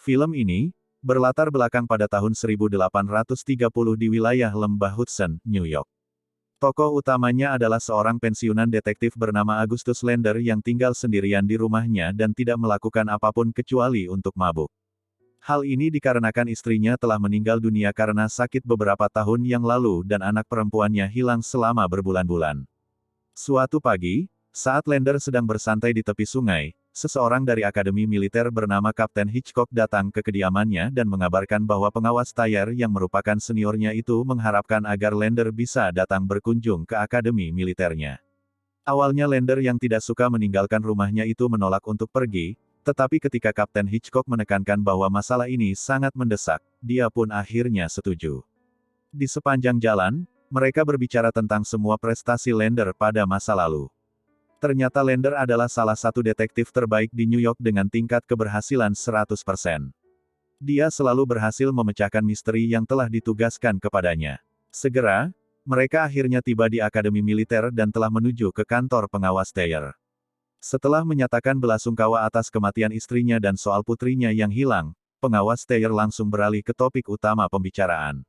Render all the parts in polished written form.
Film ini berlatar belakang pada tahun 1830 di wilayah Lembah Hudson, New York. Tokoh utamanya adalah seorang pensiunan detektif bernama Augustus Lander yang tinggal sendirian di rumahnya dan tidak melakukan apapun kecuali untuk mabuk. Hal ini dikarenakan istrinya telah meninggal dunia karena sakit beberapa tahun yang lalu dan anak perempuannya hilang selama berbulan-bulan. Suatu pagi, saat Lander sedang bersantai di tepi sungai, seseorang dari Akademi Militer bernama Kapten Hitchcock datang ke kediamannya dan mengabarkan bahwa pengawas Thayer yang merupakan seniornya itu mengharapkan agar Lander bisa datang berkunjung ke Akademi Militernya. Awalnya Lander yang tidak suka meninggalkan rumahnya itu menolak untuk pergi, tetapi ketika Kapten Hitchcock menekankan bahwa masalah ini sangat mendesak, dia pun akhirnya setuju. Di sepanjang jalan, mereka berbicara tentang semua prestasi Lander pada masa lalu. Ternyata Lander adalah salah satu detektif terbaik di New York dengan tingkat keberhasilan 100%. Dia selalu berhasil memecahkan misteri yang telah ditugaskan kepadanya. Segera, mereka akhirnya tiba di Akademi Militer dan telah menuju ke kantor pengawas Thayer. Setelah menyatakan belasungkawa atas kematian istrinya dan soal putrinya yang hilang, pengawas Thayer langsung beralih ke topik utama pembicaraan.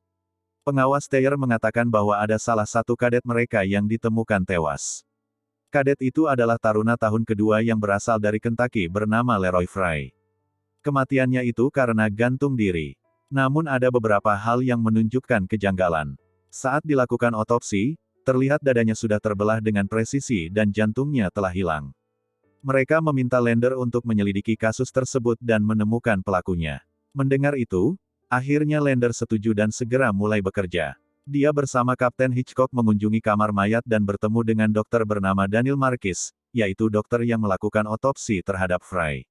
Pengawas Thayer mengatakan bahwa ada salah satu kadet mereka yang ditemukan tewas. Kadet itu adalah taruna tahun kedua yang berasal dari Kentucky bernama Leroy Fry. Kematiannya itu karena gantung diri. Namun ada beberapa hal yang menunjukkan kejanggalan. Saat dilakukan otopsi, terlihat dadanya sudah terbelah dengan presisi dan jantungnya telah hilang. Mereka meminta Lander untuk menyelidiki kasus tersebut dan menemukan pelakunya. Mendengar itu, akhirnya Lander setuju dan segera mulai bekerja. Dia bersama Kapten Hitchcock mengunjungi kamar mayat dan bertemu dengan dokter bernama Daniel Marquis, yaitu dokter yang melakukan otopsi terhadap Fry.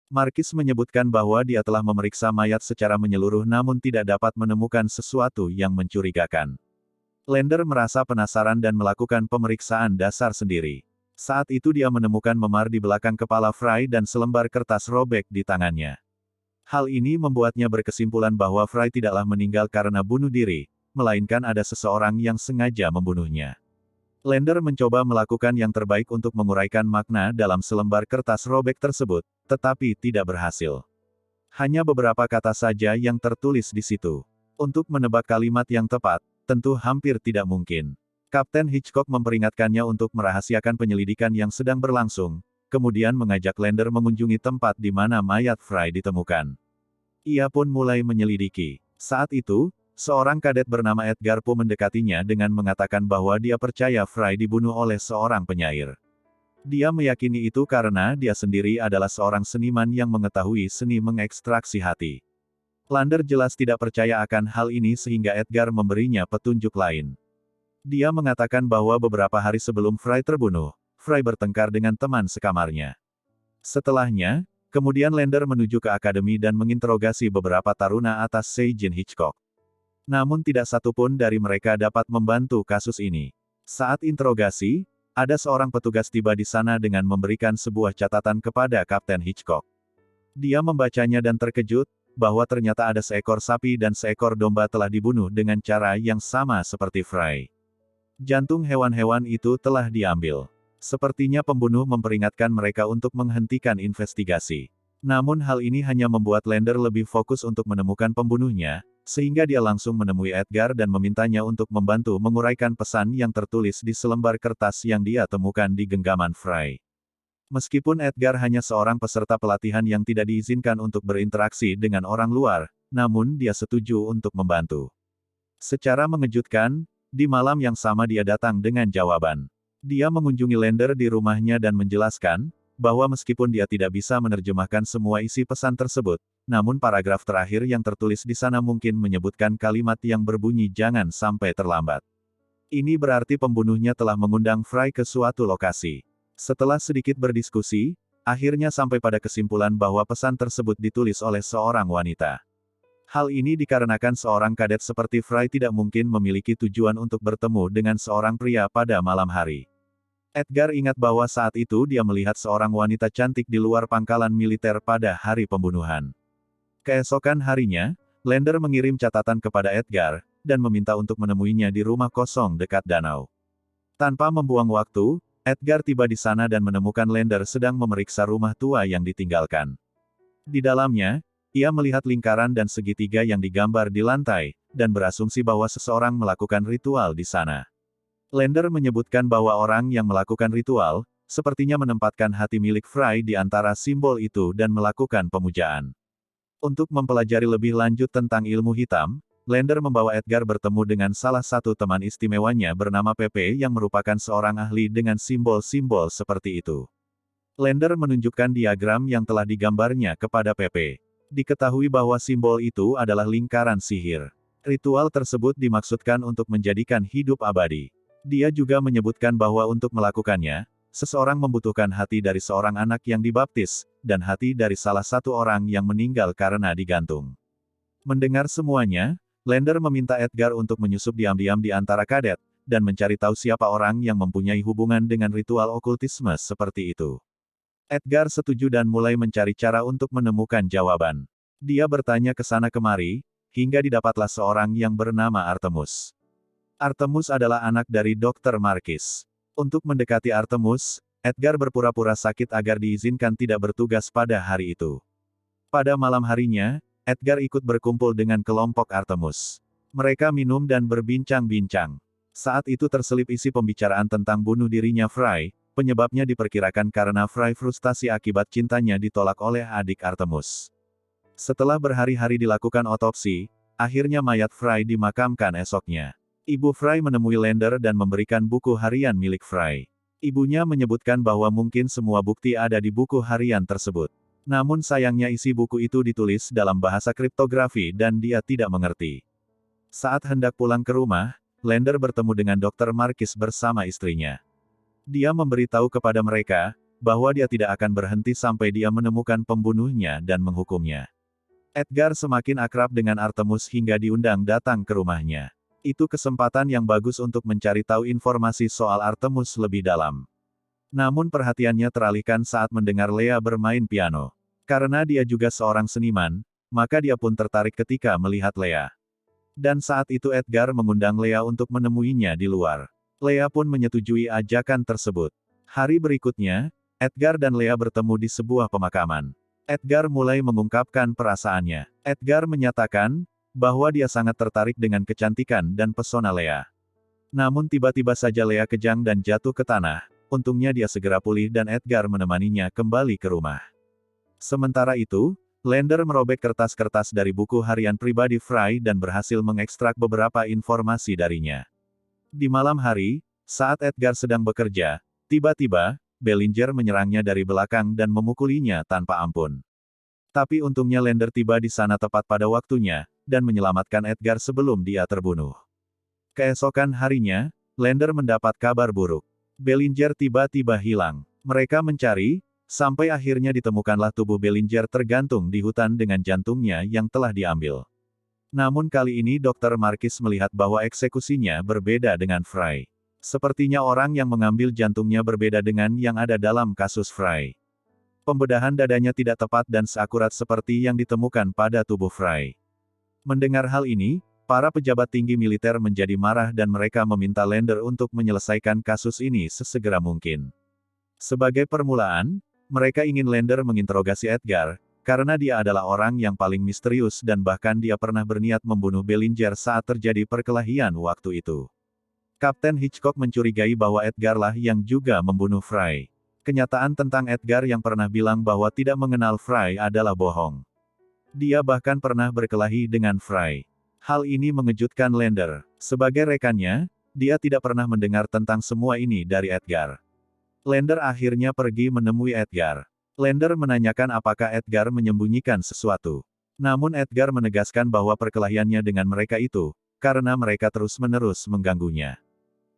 Marquis menyebutkan bahwa dia telah memeriksa mayat secara menyeluruh namun tidak dapat menemukan sesuatu yang mencurigakan. Lander merasa penasaran dan melakukan pemeriksaan dasar sendiri. Saat itu dia menemukan memar di belakang kepala Fry dan selembar kertas robek di tangannya. Hal ini membuatnya berkesimpulan bahwa Fry tidaklah meninggal karena bunuh diri, melainkan ada seseorang yang sengaja membunuhnya. Lander mencoba melakukan yang terbaik untuk menguraikan makna dalam selembar kertas robek tersebut, tetapi tidak berhasil. Hanya beberapa kata saja yang tertulis di situ. Untuk menebak kalimat yang tepat, tentu hampir tidak mungkin. Kapten Hitchcock memperingatkannya untuk merahasiakan penyelidikan yang sedang berlangsung, kemudian mengajak Lander mengunjungi tempat di mana mayat Fry ditemukan. Ia pun mulai menyelidiki. Saat itu, seorang kadet bernama Edgar Poe mendekatinya dengan mengatakan bahwa dia percaya Fry dibunuh oleh seorang penyair. Dia meyakini itu karena dia sendiri adalah seorang seniman yang mengetahui seni mengekstraksi hati. Lander jelas tidak percaya akan hal ini sehingga Edgar memberinya petunjuk lain. Dia mengatakan bahwa beberapa hari sebelum Fry terbunuh, Fry bertengkar dengan teman sekamarnya. Setelahnya, kemudian Lander menuju ke akademi dan menginterogasi beberapa taruna atas Seijin Hitchcock. Namun tidak satupun dari mereka dapat membantu kasus ini. Saat interogasi, ada seorang petugas tiba di sana dengan memberikan sebuah catatan kepada Kapten Hitchcock. Dia membacanya dan terkejut, bahwa ternyata ada seekor sapi dan seekor domba telah dibunuh dengan cara yang sama seperti Fry. Jantung hewan-hewan itu telah diambil. Sepertinya pembunuh memperingatkan mereka untuk menghentikan investigasi. Namun hal ini hanya membuat Lander lebih fokus untuk menemukan pembunuhnya, sehingga dia langsung menemui Edgar dan memintanya untuk membantu menguraikan pesan yang tertulis di selembar kertas yang dia temukan di genggaman Fry. Meskipun Edgar hanya seorang peserta pelatihan yang tidak diizinkan untuk berinteraksi dengan orang luar, namun dia setuju untuk membantu. Secara mengejutkan, di malam yang sama dia datang dengan jawaban. Dia mengunjungi Lander di rumahnya dan menjelaskan, bahwa meskipun dia tidak bisa menerjemahkan semua isi pesan tersebut, namun paragraf terakhir yang tertulis di sana mungkin menyebutkan kalimat yang berbunyi jangan sampai terlambat. Ini berarti pembunuhnya telah mengundang Fry ke suatu lokasi. Setelah sedikit berdiskusi, akhirnya sampai pada kesimpulan bahwa pesan tersebut ditulis oleh seorang wanita. Hal ini dikarenakan seorang kadet seperti Fry tidak mungkin memiliki tujuan untuk bertemu dengan seorang pria pada malam hari. Edgar ingat bahwa saat itu dia melihat seorang wanita cantik di luar pangkalan militer pada hari pembunuhan. Keesokan harinya, Lander mengirim catatan kepada Edgar, dan meminta untuk menemuinya di rumah kosong dekat danau. Tanpa membuang waktu, Edgar tiba di sana dan menemukan Lander sedang memeriksa rumah tua yang ditinggalkan. Di dalamnya, Ia melihat lingkaran dan segitiga yang digambar di lantai, dan berasumsi bahwa seseorang melakukan ritual di sana. Lander menyebutkan bahwa orang yang melakukan ritual, sepertinya menempatkan hati milik Fry di antara simbol itu dan melakukan pemujaan. Untuk mempelajari lebih lanjut tentang ilmu hitam, Lander membawa Edgar bertemu dengan salah satu teman istimewanya bernama Pepe yang merupakan seorang ahli dengan simbol-simbol seperti itu. Lander menunjukkan diagram yang telah digambarnya kepada Pepe. Diketahui bahwa simbol itu adalah lingkaran sihir. Ritual tersebut dimaksudkan untuk menjadikan hidup abadi. Dia juga menyebutkan bahwa untuk melakukannya, seseorang membutuhkan hati dari seorang anak yang dibaptis, dan hati dari salah satu orang yang meninggal karena digantung. Mendengar semuanya, Lander meminta Edgar untuk menyusup diam-diam di antara kadet, dan mencari tahu siapa orang yang mempunyai hubungan dengan ritual okultisme seperti itu. Edgar setuju dan mulai mencari cara untuk menemukan jawaban. Dia bertanya ke sana kemari, hingga didapatlah seorang yang bernama Artemus. Artemus adalah anak dari Dr. Markis. Untuk mendekati Artemus, Edgar berpura-pura sakit agar diizinkan tidak bertugas pada hari itu. Pada malam harinya, Edgar ikut berkumpul dengan kelompok Artemus. Mereka minum dan berbincang-bincang. Saat itu terselip isi pembicaraan tentang bunuh dirinya Fry. Penyebabnya diperkirakan karena Fry frustasi akibat cintanya ditolak oleh adik Artemus. Setelah berhari-hari dilakukan otopsi, akhirnya mayat Fry dimakamkan esoknya. Ibu Fry menemui Lander dan memberikan buku harian milik Fry. Ibunya menyebutkan bahwa mungkin semua bukti ada di buku harian tersebut. Namun sayangnya isi buku itu ditulis dalam bahasa kriptografi dan dia tidak mengerti. Saat hendak pulang ke rumah, Lander bertemu dengan Dr. Markis bersama istrinya. Dia memberitahu kepada mereka, bahwa dia tidak akan berhenti sampai dia menemukan pembunuhnya dan menghukumnya. Edgar semakin akrab dengan Artemus hingga diundang datang ke rumahnya. Itu kesempatan yang bagus untuk mencari tahu informasi soal Artemus lebih dalam. Namun perhatiannya teralihkan saat mendengar Lea bermain piano. Karena dia juga seorang seniman, maka dia pun tertarik ketika melihat Lea. Dan saat itu Edgar mengundang Lea untuk menemuinya di luar. Lea pun menyetujui ajakan tersebut. Hari berikutnya, Edgar dan Lea bertemu di sebuah pemakaman. Edgar mulai mengungkapkan perasaannya. Edgar menyatakan, bahwa dia sangat tertarik dengan kecantikan dan pesona Lea. Namun tiba-tiba saja Lea kejang dan jatuh ke tanah, untungnya dia segera pulih dan Edgar menemaninya kembali ke rumah. Sementara itu, Lander merobek kertas-kertas dari buku harian pribadi Fry dan berhasil mengekstrak beberapa informasi darinya. Di malam hari, saat Edgar sedang bekerja, tiba-tiba, Bellinger menyerangnya dari belakang dan memukulinya tanpa ampun. Tapi untungnya Lander tiba di sana tepat pada waktunya, dan menyelamatkan Edgar sebelum dia terbunuh. Keesokan harinya, Lander mendapat kabar buruk. Bellinger tiba-tiba hilang. Mereka mencari, sampai akhirnya ditemukanlah tubuh Bellinger tergantung di hutan dengan jantungnya yang telah diambil. Namun kali ini Dr. Markis melihat bahwa eksekusinya berbeda dengan Fry. Sepertinya orang yang mengambil jantungnya berbeda dengan yang ada dalam kasus Fry. Pembedahan dadanya tidak tepat dan seakurat seperti yang ditemukan pada tubuh Fry. Mendengar hal ini, para pejabat tinggi militer menjadi marah dan mereka meminta Lander untuk menyelesaikan kasus ini sesegera mungkin. Sebagai permulaan, mereka ingin Lander menginterogasi Edgar, karena dia adalah orang yang paling misterius dan bahkan dia pernah berniat membunuh Bellinger saat terjadi perkelahian waktu itu. Kapten Hitchcock mencurigai bahwa Edgar lah yang juga membunuh Fry. Kenyataan tentang Edgar yang pernah bilang bahwa tidak mengenal Fry adalah bohong. Dia bahkan pernah berkelahi dengan Fry. Hal ini mengejutkan Lander. Sebagai rekannya, dia tidak pernah mendengar tentang semua ini dari Edgar. Lander akhirnya pergi menemui Edgar. Lander menanyakan apakah Edgar menyembunyikan sesuatu. Namun Edgar menegaskan bahwa perkelahiannya dengan mereka itu, karena mereka terus-menerus mengganggunya.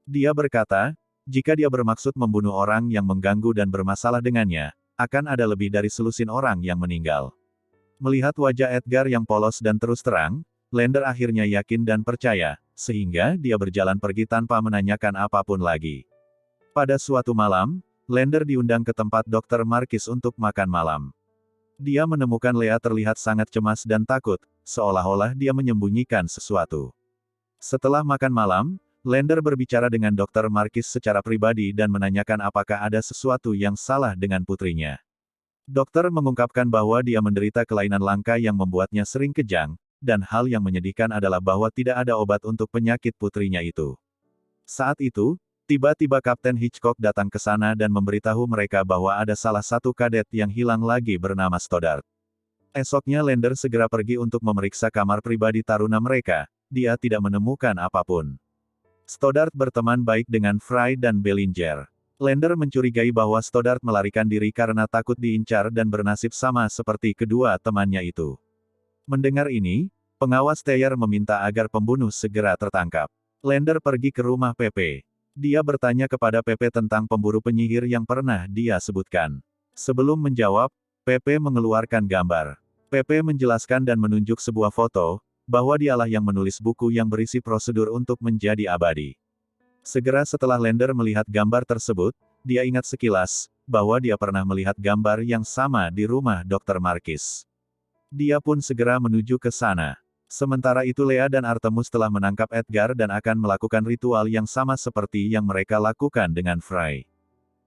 Dia berkata, jika dia bermaksud membunuh orang yang mengganggu dan bermasalah dengannya, akan ada lebih dari selusin orang yang meninggal. Melihat wajah Edgar yang polos dan terus terang, Lander akhirnya yakin dan percaya, sehingga dia berjalan pergi tanpa menanyakan apapun lagi. Pada suatu malam, Lander diundang ke tempat Dr. Markis untuk makan malam. Dia menemukan Lea terlihat sangat cemas dan takut, seolah-olah dia menyembunyikan sesuatu. Setelah makan malam, Lander berbicara dengan Dr. Markis secara pribadi dan menanyakan apakah ada sesuatu yang salah dengan putrinya. Dokter mengungkapkan bahwa dia menderita kelainan langka yang membuatnya sering kejang, dan hal yang menyedihkan adalah bahwa tidak ada obat untuk penyakit putrinya itu. Saat itu, tiba-tiba Kapten Hitchcock datang ke sana dan memberitahu mereka bahwa ada salah satu kadet yang hilang lagi bernama Stoddard. Esoknya Lander segera pergi untuk memeriksa kamar pribadi taruna mereka, dia tidak menemukan apapun. Stoddard berteman baik dengan Fry dan Bellinger. Lander mencurigai bahwa Stoddard melarikan diri karena takut diincar dan bernasib sama seperti kedua temannya itu. Mendengar ini, pengawas Teyer meminta agar pembunuh segera tertangkap. Lander pergi ke rumah Pepe. Dia bertanya kepada Pepe tentang pemburu penyihir yang pernah dia sebutkan. Sebelum menjawab, Pepe mengeluarkan gambar. Pepe menjelaskan dan menunjuk sebuah foto, bahwa dialah yang menulis buku yang berisi prosedur untuk menjadi abadi. Segera setelah Lander melihat gambar tersebut, dia ingat sekilas, bahwa dia pernah melihat gambar yang sama di rumah Dr. Markis. Dia pun segera menuju ke sana. Sementara itu Lea dan Artemus telah menangkap Edgar dan akan melakukan ritual yang sama seperti yang mereka lakukan dengan Fry.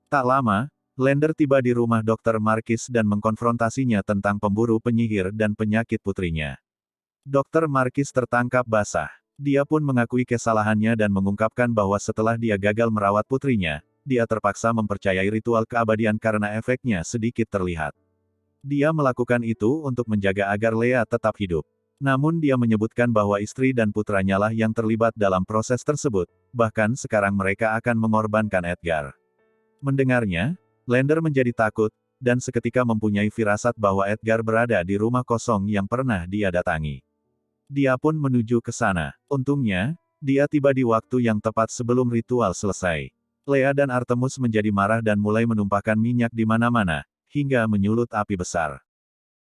Tak lama, Lander tiba di rumah Dr. Markis dan mengkonfrontasinya tentang pemburu penyihir dan penyakit putrinya. Dr. Markis tertangkap basah. Dia pun mengakui kesalahannya dan mengungkapkan bahwa setelah dia gagal merawat putrinya, dia terpaksa mempercayai ritual keabadian karena efeknya sedikit terlihat. Dia melakukan itu untuk menjaga agar Lea tetap hidup. Namun dia menyebutkan bahwa istri dan putranya lah yang terlibat dalam proses tersebut, bahkan sekarang mereka akan mengorbankan Edgar. Mendengarnya, Lander menjadi takut, dan seketika mempunyai firasat bahwa Edgar berada di rumah kosong yang pernah dia datangi. Dia pun menuju ke sana. Untungnya, dia tiba di waktu yang tepat sebelum ritual selesai. Lea dan Artemus menjadi marah dan mulai menumpahkan minyak di mana-mana, hingga menyulut api besar.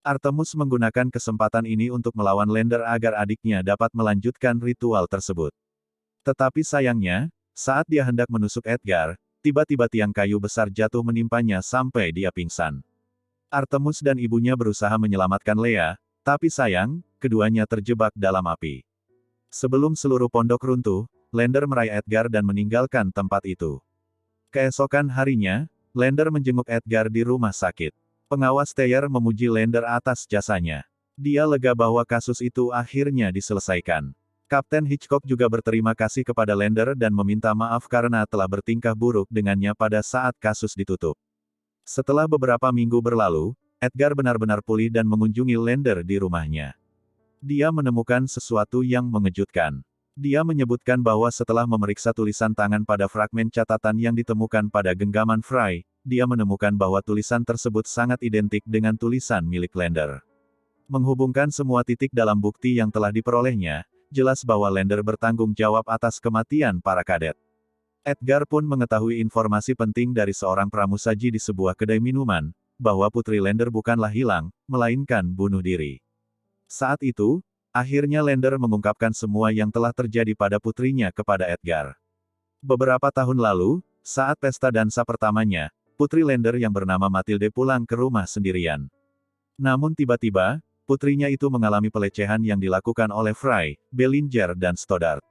Artemus menggunakan kesempatan ini untuk melawan Lander agar adiknya dapat melanjutkan ritual tersebut. Tetapi sayangnya, saat dia hendak menusuk Edgar, tiba-tiba tiang kayu besar jatuh menimpanya sampai dia pingsan. Artemus dan ibunya berusaha menyelamatkan Lea, tapi sayang, keduanya terjebak dalam api. Sebelum seluruh pondok runtuh, Lander meraih Edgar dan meninggalkan tempat itu. Keesokan harinya, Lander menjenguk Edgar di rumah sakit. Pengawas Teyer memuji Lander atas jasanya. Dia lega bahwa kasus itu akhirnya diselesaikan. Kapten Hitchcock juga berterima kasih kepada Lander dan meminta maaf karena telah bertingkah buruk dengannya pada saat kasus ditutup. Setelah beberapa minggu berlalu, Edgar benar-benar pulih dan mengunjungi Lander di rumahnya. Dia menemukan sesuatu yang mengejutkan. Dia menyebutkan bahwa setelah memeriksa tulisan tangan pada fragmen catatan yang ditemukan pada genggaman Fry, dia menemukan bahwa tulisan tersebut sangat identik dengan tulisan milik Lander. Menghubungkan semua titik dalam bukti yang telah diperolehnya, jelas bahwa Lander bertanggung jawab atas kematian para kadet. Edgar pun mengetahui informasi penting dari seorang pramusaji di sebuah kedai minuman, bahwa putri Lander bukanlah hilang, melainkan bunuh diri. Saat itu, akhirnya Lander mengungkapkan semua yang telah terjadi pada putrinya kepada Edgar. Beberapa tahun lalu, saat pesta dansa pertamanya, putri Lander yang bernama Matilde pulang ke rumah sendirian. Namun tiba-tiba, putrinya itu mengalami pelecehan yang dilakukan oleh Fry, Bellinger dan Stoddard.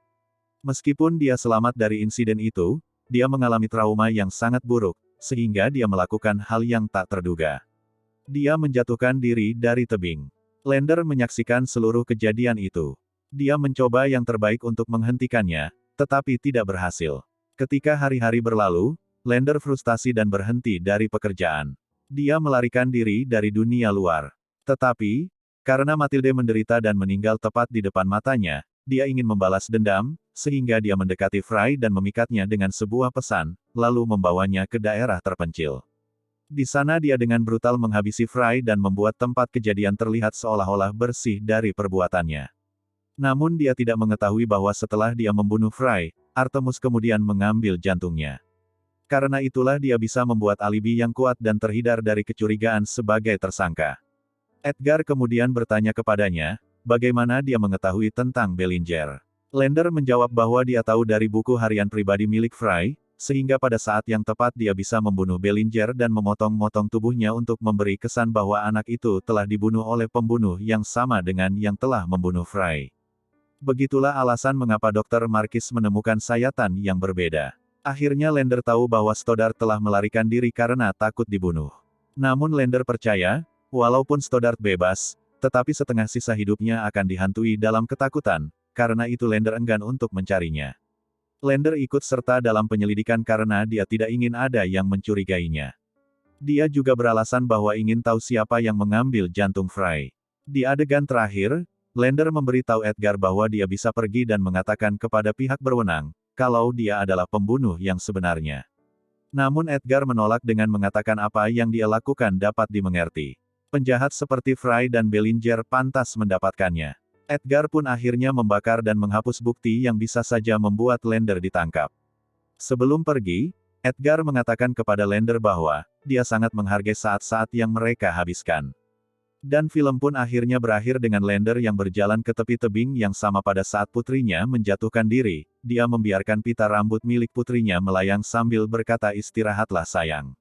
Meskipun dia selamat dari insiden itu, dia mengalami trauma yang sangat buruk, sehingga dia melakukan hal yang tak terduga. Dia menjatuhkan diri dari tebing. Lander menyaksikan seluruh kejadian itu. Dia mencoba yang terbaik untuk menghentikannya, tetapi tidak berhasil. Ketika hari-hari berlalu, Lander frustasi dan berhenti dari pekerjaan. Dia melarikan diri dari dunia luar. Tetapi, karena Matilde menderita dan meninggal tepat di depan matanya, dia ingin membalas dendam, sehingga dia mendekati Fry dan memikatnya dengan sebuah pesan, lalu membawanya ke daerah terpencil. Di sana dia dengan brutal menghabisi Fry dan membuat tempat kejadian terlihat seolah-olah bersih dari perbuatannya. Namun dia tidak mengetahui bahwa setelah dia membunuh Fry, Artemus kemudian mengambil jantungnya. Karena itulah dia bisa membuat alibi yang kuat dan terhindar dari kecurigaan sebagai tersangka. Edgar kemudian bertanya kepadanya, bagaimana dia mengetahui tentang Bellinger. Lander menjawab bahwa dia tahu dari buku harian pribadi milik Fry, sehingga pada saat yang tepat dia bisa membunuh Bellinger dan memotong-motong tubuhnya untuk memberi kesan bahwa anak itu telah dibunuh oleh pembunuh yang sama dengan yang telah membunuh Fry. Begitulah alasan mengapa Dr. Markis menemukan sayatan yang berbeda. Akhirnya Lander tahu bahwa Stoddard telah melarikan diri karena takut dibunuh. Namun Lander percaya, walaupun Stoddard bebas, tetapi setengah sisa hidupnya akan dihantui dalam ketakutan, karena itu Lander enggan untuk mencarinya. Lander ikut serta dalam penyelidikan karena dia tidak ingin ada yang mencurigainya. Dia juga beralasan bahwa ingin tahu siapa yang mengambil jantung Fry. Di adegan terakhir, Lander memberitahu Edgar bahwa dia bisa pergi dan mengatakan kepada pihak berwenang, kalau dia adalah pembunuh yang sebenarnya. Namun Edgar menolak dengan mengatakan apa yang dia lakukan dapat dimengerti. Penjahat seperti Fry dan Bellinger pantas mendapatkannya. Edgar pun akhirnya membakar dan menghapus bukti yang bisa saja membuat Lander ditangkap. Sebelum pergi, Edgar mengatakan kepada Lander bahwa, dia sangat menghargai saat-saat yang mereka habiskan. Dan film pun akhirnya berakhir dengan Lander yang berjalan ke tepi tebing yang sama pada saat putrinya menjatuhkan diri, dia membiarkan pita rambut milik putrinya melayang sambil berkata istirahatlah sayang.